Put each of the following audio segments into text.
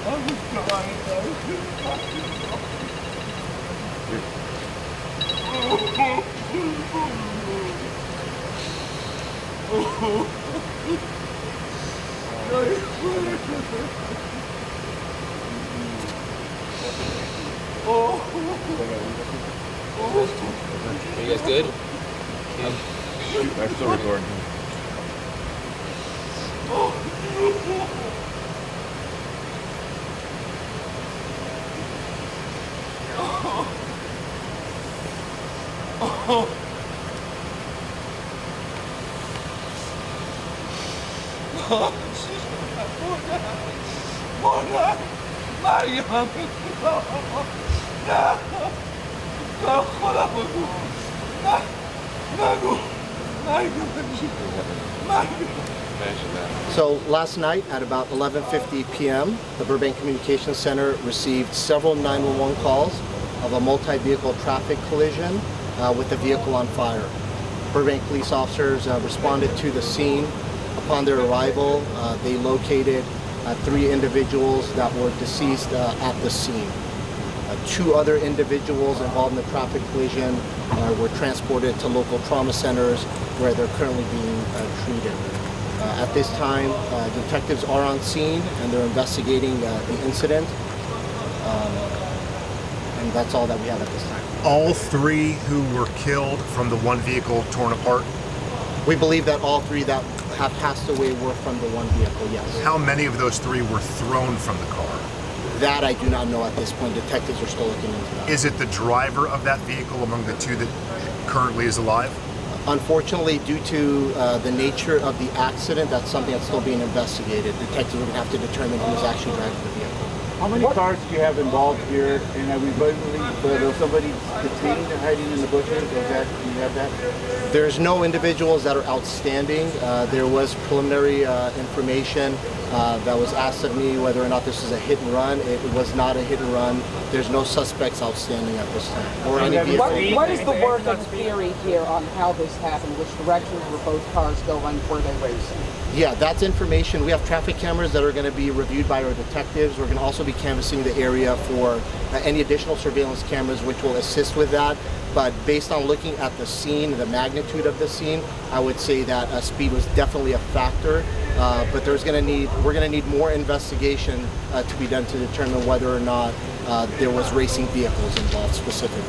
Are you guys good? Shoot, I'm still recording. So last night at about 11:50 p.m., the Burbank Communications Center received several 911 calls of a multi-vehicle traffic collision with a vehicle on fire. Burbank police officers responded to the scene. Upon their arrival, they located 3 individuals that were deceased at the scene. 2 other individuals involved in the traffic collision were transported to local trauma centers where they're currently being treated. At this time, detectives are on scene and they're investigating the incident. And that's all that we have at this time. All 3 who were killed from the one vehicle torn apart? We believe that all 3 that have passed away were from the one vehicle, yes. How many of those 3 were thrown from the car? That I do not know at this point. Detectives are still looking into that. Is it the driver of that vehicle among the 2 that currently is alive? Unfortunately, due to the nature of the accident, that's something that's still being investigated. Detectives would have to determine who was actually driving the vehicle. How many cars do you have involved here? And are we believe there was somebody detained and hiding in the bushes? Do you have that? There's no individuals that are outstanding. There was preliminary information that was asked of me whether or not this is a hit and run. It was not a hit and run. There's no suspects outstanding at this time. Or any vehicle. What is the working theory here on how this happened? Which directions were both cars going? Were they racing? Yeah, that's information. We have traffic cameras that are going to be reviewed by our detectives. We're going to also be canvassing the area for any additional surveillance cameras which will assist with that. But based on looking at the scene, the magnitude of the scene, I would say that speed was definitely a factor. But we're going to need more investigation to be done to determine whether or not there was racing vehicles involved specifically.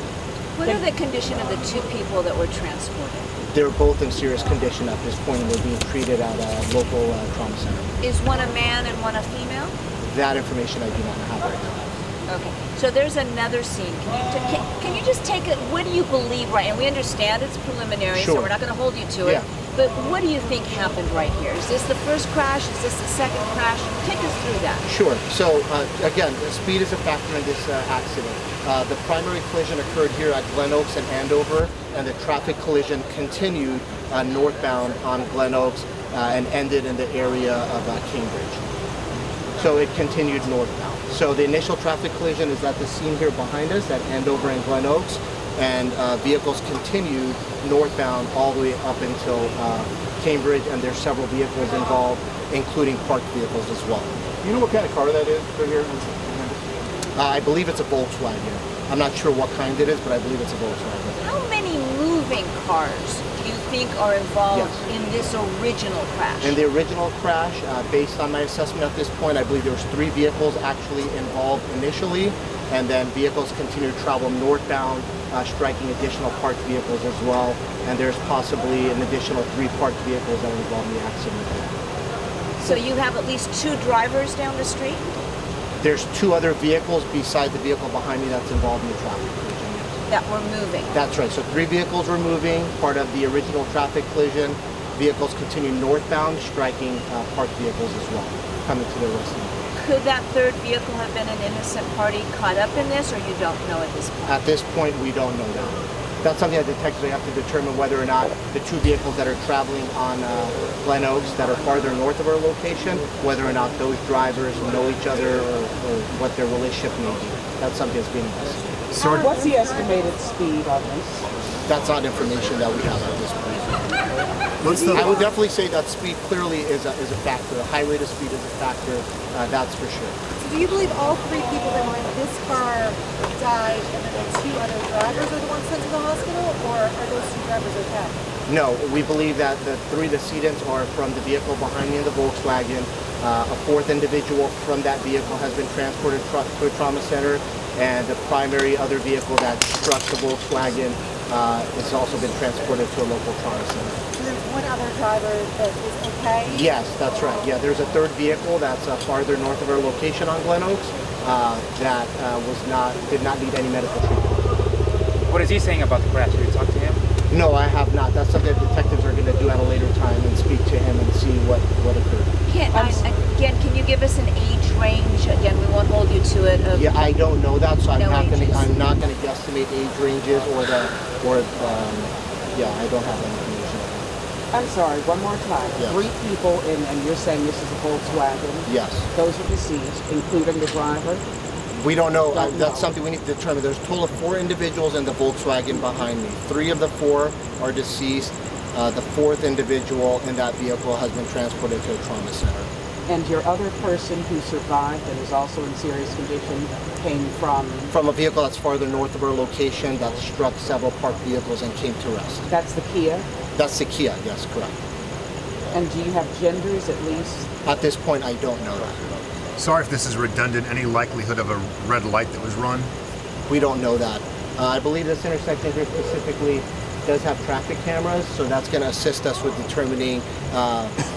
What are the condition of the 2 people that were transported? They're both in serious condition at this point and they're being treated at a local trauma center. Is one a man and one a female? That information I do not have right now. Okay, so there's another scene. Can you just take it, what do you believe, right? And we understand it's preliminary, Sure. so we're not going to hold you to it. Yeah. But what do you think happened right here? Is this the first crash? Is this the second crash? Take us through that. Sure. So again, speed is a factor in this accident. The primary collision occurred here at Glenoaks and Andover, and the traffic collision continued northbound on Glenoaks and ended in the area of Cambridge. So it continued northbound. So the initial traffic collision is at the scene here behind us at Andover and Glenoaks, and vehicles continued northbound all the way up until Cambridge, and there's several vehicles involved, including parked vehicles as well. Do you know what kind of car that is for here? I believe it's a Volkswagen. I'm not sure what kind it is, but I believe it's a Volkswagen. How many moving cars do you think are involved in this original crash? In the original crash, based on my assessment at this point, I believe there was 3 vehicles actually involved initially, and then vehicles continued to travel northbound, striking additional parked vehicles as well, and there's possibly an additional 3 parked vehicles that are involved in the accident. So you have at least 2 drivers down the street? There's 2 other vehicles beside the vehicle behind me that's involved in the traffic collision. That were moving? That's right. So 3 vehicles were moving, part of the original traffic collision. Vehicles continue northbound, striking parked vehicles as well, coming to the rescue. Could that 3rd vehicle have been an innocent party caught up in this, or you don't know at this point? At this point, we don't know that. That's something that detectives have to determine whether or not the 2 vehicles that are traveling on Glenoaks that are farther north of our location, whether or not those drivers know each other or what their relationship may be. That's something that's being investigated. So what's the estimated speed on this? That's not information that we have at this point. What's the? I would definitely say that speed clearly is a factor. A high rate of speed is a factor, that's for sure. So do you believe all three people that were in this car died and then the two other drivers are the ones sent to the hospital, or are those two drivers okay? No, we believe that the three decedents are from the vehicle behind me in the Volkswagen. A fourth individual from that vehicle has been transported to a trauma center, and the primary other vehicle that struck the Volkswagen has also been transported to a local trauma center. So there's one other driver that is okay? Yes, that's right. Yeah, there's a third vehicle that's farther north of our location on Glenoaks that did not need any medical treatment. What is he saying about the crash? Did you talk to him? No, I have not. That's something that detectives are going to do at a later time and speak to him and see what occurred. Again, can you give us an age range? Again, we won't hold you to it. Yeah, I don't know that, so I'm No not going ages. to. I'm not going to guesstimate age ranges yeah, I don't have that information. I'm sorry, one more time. Yes. 3 people, and you're saying this is a Volkswagen. Yes. Those are deceased, including the driver. We don't know. Don't know. That's something we need to determine. There's a total of 4 individuals in the Volkswagen behind me. 3 of the 4 are deceased. The 4th individual in that vehicle has been transported to a trauma center. And your other person who survived and is also in serious condition came From a vehicle that's farther north of our location that struck several parked vehicles and came to rest. that's the Kia. That's the Kia, yes, correct. And do you have genders at least? At this point, I don't know that. Sorry if this is redundant. Any likelihood of a red light that was run? We don't know that. I believe this intersection here specifically does have traffic cameras, so that's going to assist us with determining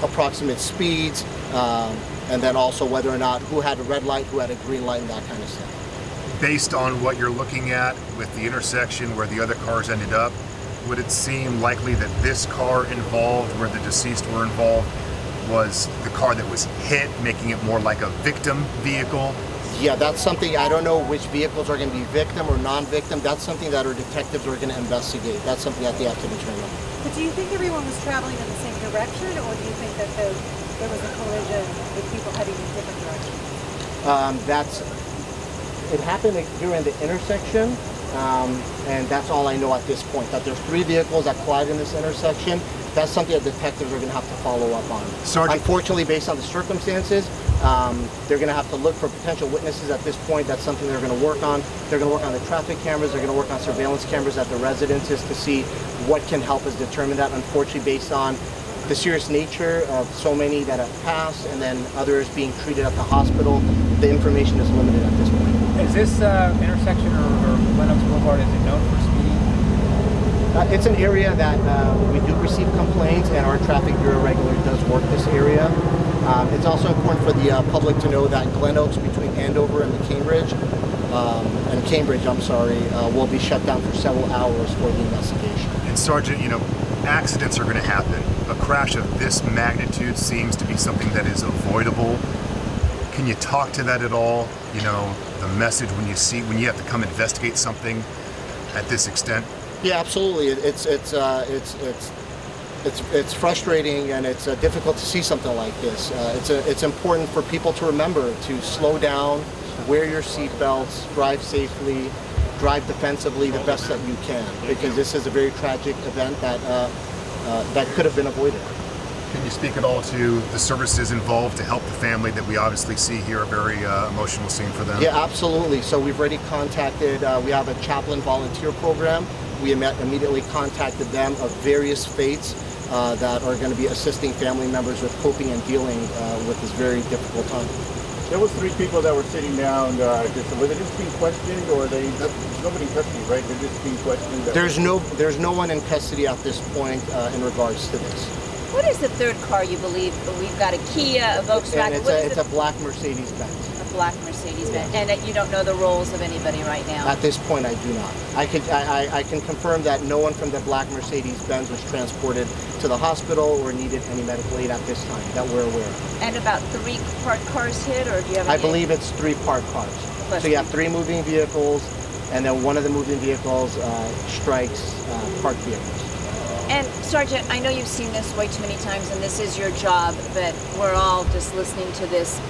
approximate speeds, and then also whether or not who had a red light, who had a green light, and that kind of stuff. Based on what you're looking at with the intersection where the other cars ended up, would it seem likely that this car involved, where the deceased were involved, was the car that was hit, making it more like a victim vehicle? Yeah, that's something, I don't know which vehicles are going to be victim or non-victim. That's something that our detectives are going to investigate. That's something that they have to determine. But do you think everyone was traveling in the same direction, or do you think that there was a collision with people heading in different directions? It happened during the intersection, and that's all I know at this point, that there's 3 vehicles that collided in this intersection. That's something that detectives are going to have to follow up on. Sergeant. Unfortunately, based on the circumstances, they're going to have to look for potential witnesses at this point. That's something they're going to work on. They're going to work on the traffic cameras. They're going to work on surveillance cameras at the residences to see what can help us determine that. Unfortunately, based on the serious nature of so many that have passed and then others being treated at the hospital, the information is limited at this point. Is this intersection or Glenoaks Boulevard, is it known for speeding? It's an area that we do receive complaints, and our traffic bureau regularly does work this area. It's also important for the public to know that Glenoaks between Andover and Cambridge, will be shut down for several hours for the investigation. And Sergeant, accidents are going to happen. A crash of this magnitude seems to be something that is avoidable. Can you talk to that at all? The message when you have to come investigate something at this extent? Yeah, absolutely. It's frustrating, and it's difficult to see something like this. It's important for people to remember to slow down, wear your seatbelts, drive safely, drive defensively the best that you can, because this is a very tragic event that could have been avoided. Can you speak at all to the services involved to help the family that we obviously see here, a very emotional scene for them? Yeah, absolutely. So we've already contacted, we have a chaplain volunteer program. We immediately contacted them of various faiths that are going to be assisting family members with coping and dealing with this very difficult time. There was 3 people that were sitting down. Were they just being questioned, or there's nobody in custody, right? They're just being questioned. There's no one in custody at this point in regards to this. What is the third car you believe? We've got a Kia, a Volkswagen. And it's a black Mercedes-Benz. A black Mercedes-Benz. And you don't know the roles of anybody right now? At this point, I do not. I can confirm that no one from the black Mercedes-Benz was transported to the hospital or needed any medical aid at this time that we're aware of. And about 3 parked cars hit, or do you have any? I believe it's 3 parked cars. Plus So you have 3 moving vehicles, and then one of the moving vehicles strikes parked vehicles. And Sergeant, I know you've seen this way too many times, and this is your job, but we're all just listening to this.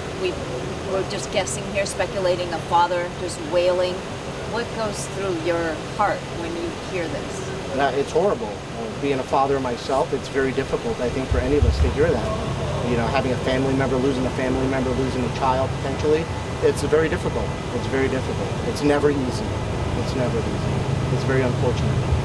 We're just guessing here, speculating. A father just wailing. What goes through your heart when you hear this? It's horrible. Being a father myself, it's very difficult, I think, for any of us to hear that. You know, having a family member, losing a family member, losing a child potentially, it's very difficult. It's very difficult. It's never easy. It's never easy. It's very unfortunate.